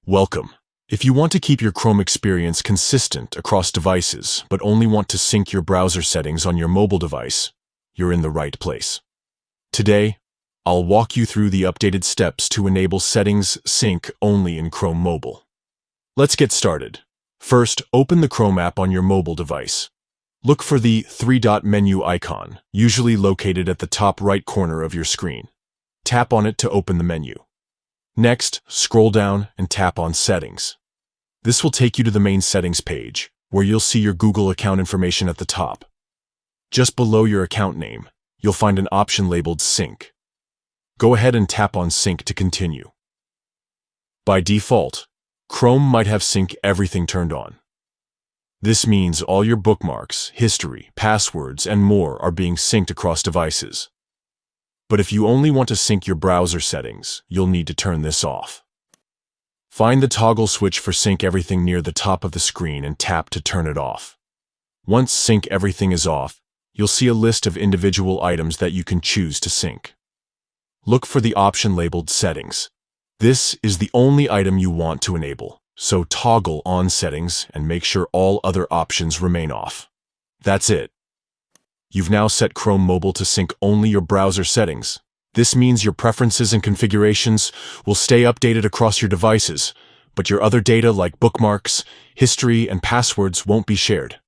Welcome. If you want to keep your Chrome experience consistent across devices, but only want to sync your browser settings on your mobile device, you're in the right place. Today, I'll walk you through the updated steps to enable settings sync only in Chrome Mobile. Let's get started. First, open the Chrome app on your mobile device. Look for the three-dot menu icon, usually located at the top right corner of your screen. Tap on it to open the menu. Next, scroll down and tap on Settings. This will take you to the main settings page, where you'll see your Google account information at the top. Just below your account name, you'll find an option labeled Sync. Go ahead and tap on Sync to continue. By default, Chrome might have Sync Everything turned on. This means all your bookmarks, history, passwords, and more are being synced across devices. But if you only want to sync your browser settings, you'll need to turn this off. Find the toggle switch for Sync Everything near the top of the screen and tap to turn it off. Once Sync Everything is off, you'll see a list of individual items that you can choose to sync. Look for the option labeled Settings. This is the only item you want to enable, so toggle on Settings and make sure all other options remain off. That's it. You've now set Chrome Mobile to sync only your browser settings. This means your preferences and configurations will stay updated across your devices, but your other data like bookmarks, history, and passwords won't be shared.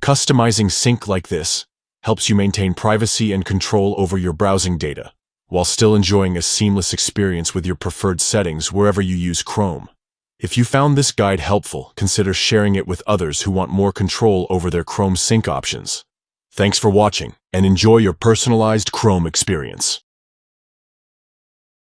Customizing sync like this helps you maintain privacy and control over your browsing data, while still enjoying a seamless experience with your preferred settings wherever you use Chrome. If you found this guide helpful, consider sharing it with others who want more control over their Chrome sync options. Thanks for watching, and enjoy your personalized Chrome experience.